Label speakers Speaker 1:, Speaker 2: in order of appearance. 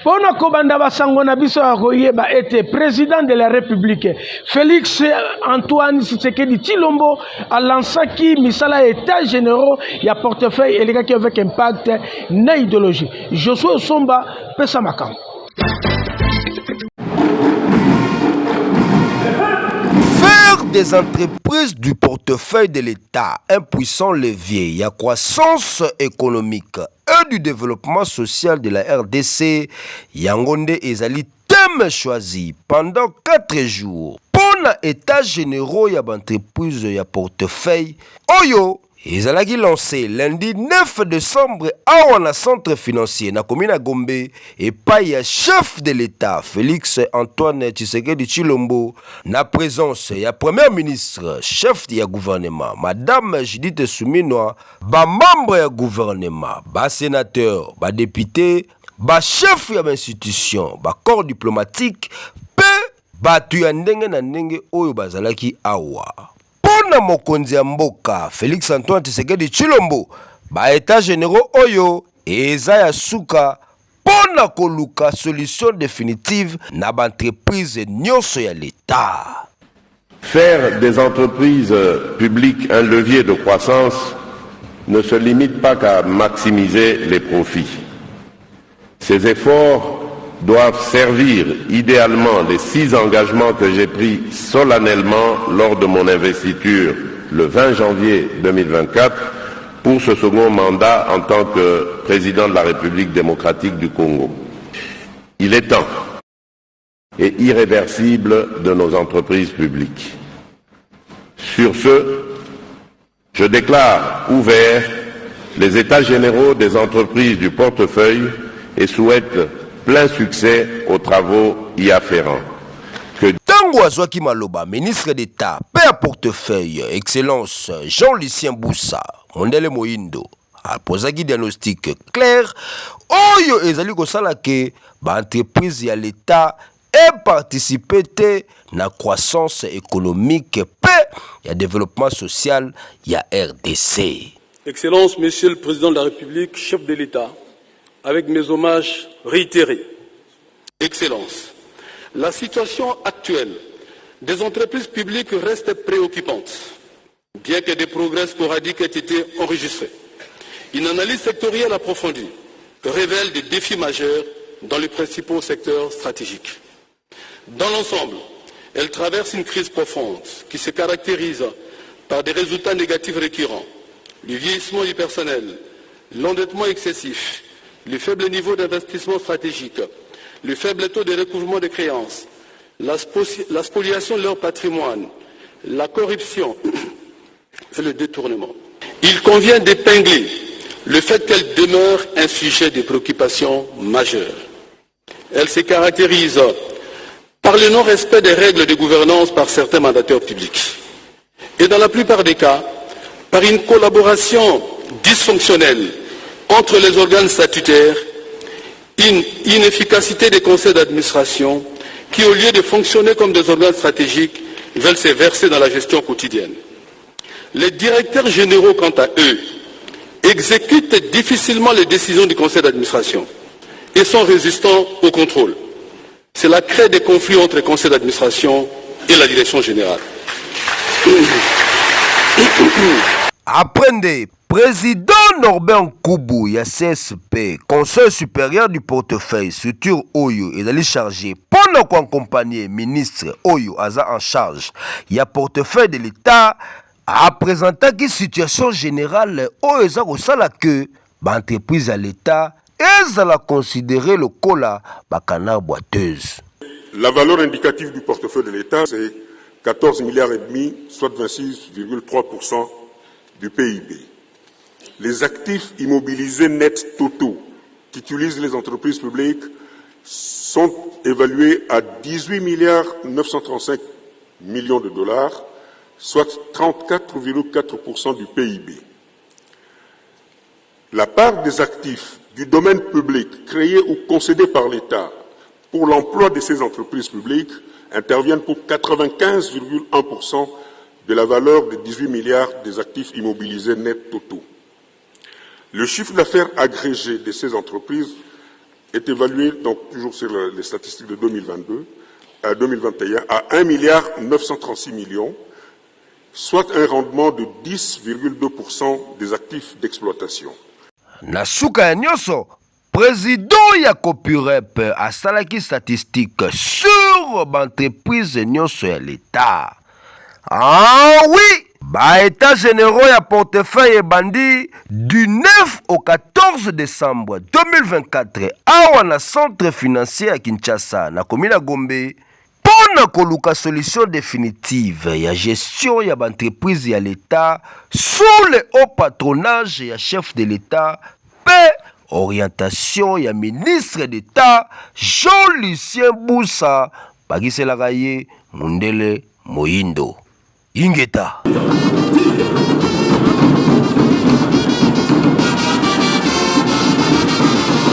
Speaker 1: Pona kobanda basango na biso akoyeba ete président de la République Félix Antoine Tshisekedi Tshilombo a lancé misala état généraux ya portefeuille et les gars qui avec impact na idéologie. Josué Somba pesa makam.
Speaker 2: Faire des entreprises du portefeuille de l'État un puissant levier, la croissance économique et du développement social de la RDC, Yangonde Ezali thème choisi pendant 4 jours. Pour l'état généraux ya entreprise ya portefeuille, Oyo Ezalaki lancé lundi 9 décembre à un centre financier na commune Gombe et pas ya chef de l'État Félix Antoine Tshisekedi Tshilombo na présence ya premier ministre chef du gouvernement madame Judith Suminwa ba membre ya gouvernement ba sénateur ba député ba chef ya institution ba corps diplomatique pe ba tu ya ndenge na ndenge oyo bazalaki awa. Pona mokonzi ya mboka Félix Antoine Tshisekedi Tshilombo ba état généraux oyo eza ya suka pona koluka solution définitive na ba entreprise nyonso ya l'État.
Speaker 3: Faire des entreprises publiques un levier de croissance ne se limite pas qu'à maximiser les profits. Ces efforts doivent servir idéalement les 6 engagements que j'ai pris solennellement lors de mon investiture le 20 janvier 2024 pour ce second mandat en tant que président de la République démocratique du Congo. Il est temps et irréversible de nos entreprises publiques. Sur ce, je déclare ouverts les états généraux des entreprises du portefeuille et souhaite plein succès aux travaux y afférents.
Speaker 2: Tango Azwaki Maloba, ministre d'État, père portefeuille, Excellence Jean-Lucien Boussa, Mondele Moindo, a posé un diagnostic clair. Oyo ezali kosala ke ba entreprise ya l'État et participer na croissance économique et à développement social ya RDC.
Speaker 4: Excellence, Monsieur le Président de la République, chef de l'État, avec mes hommages réitérés. Excellence, la situation actuelle des entreprises publiques reste préoccupante, bien que des progrès sporadiques aient été enregistrés. Une analyse sectorielle approfondie révèle des défis majeurs dans les principaux secteurs stratégiques. Dans l'ensemble, elle traverse une crise profonde qui se caractérise par des résultats négatifs récurrents, le vieillissement du personnel, l'endettement excessif, le faible niveau d'investissement stratégique, le faible taux de recouvrement des créances, la spoliation de leur patrimoine, la corruption et le détournement. Il convient d'épingler le fait qu'elle demeure un sujet de préoccupation majeure. Elle se caractérise par le non-respect des règles de gouvernance par certains mandataires publics et dans la plupart des cas, par une collaboration dysfonctionnelle entre les organes statutaires, une inefficacité des conseils d'administration qui, au lieu de fonctionner comme des organes stratégiques, veulent se verser dans la gestion quotidienne. Les directeurs généraux, quant à eux, exécutent difficilement les décisions du conseil d'administration et sont résistants au contrôle. Cela crée des conflits entre le conseil d'administration et la direction générale.
Speaker 2: Apprenez, président Norbert Koubou, ya CSP, Conseil supérieur du portefeuille, structure Oyo, est allé charger pendant qu'on accompagnait ministre Oyo, Aza en charge, ya portefeuille de l'État, a présenté une situation générale Oyo, Aza au sala que, l'entreprise à l'État, et ça la considérer le cola, canard boiteuse.
Speaker 5: La valeur indicative du portefeuille de l'État, c'est 14 milliards et demi, soit 26,3% du PIB. Les actifs immobilisés nets totaux qu'utilisent les entreprises publiques sont évalués à 18 milliards 935 millions de dollars, soit 34,4% du PIB. La part des actifs du domaine public créés ou concédés par l'État pour l'emploi de ces entreprises publiques interviennent pour 95,1% de la valeur de 18 milliards des actifs immobilisés nets totaux. Le chiffre d'affaires agrégé de ces entreprises est évalué, donc toujours sur les statistiques de 2022, à 2021, à 1,936 milliards, soit un rendement de 10,2% des actifs d'exploitation.
Speaker 2: Nasuka ya nyonso, président ya Copurep asalaki statistique sur l'entreprise nyonso ya l'État. Ah oui! Ba état généraux ya portefeuille ebandi du 9 au 14 décembre 2024 awa na centre financier à Kinshasa na komina Gombe pona koluka solution définitive ya gestion ya entreprise ya l'État sous le haut patronage ya chef de l'État pe orientation ya ministre d'État Jean-Lucien Boussa bakiselaka ye Mundele Moyindo Ingeta.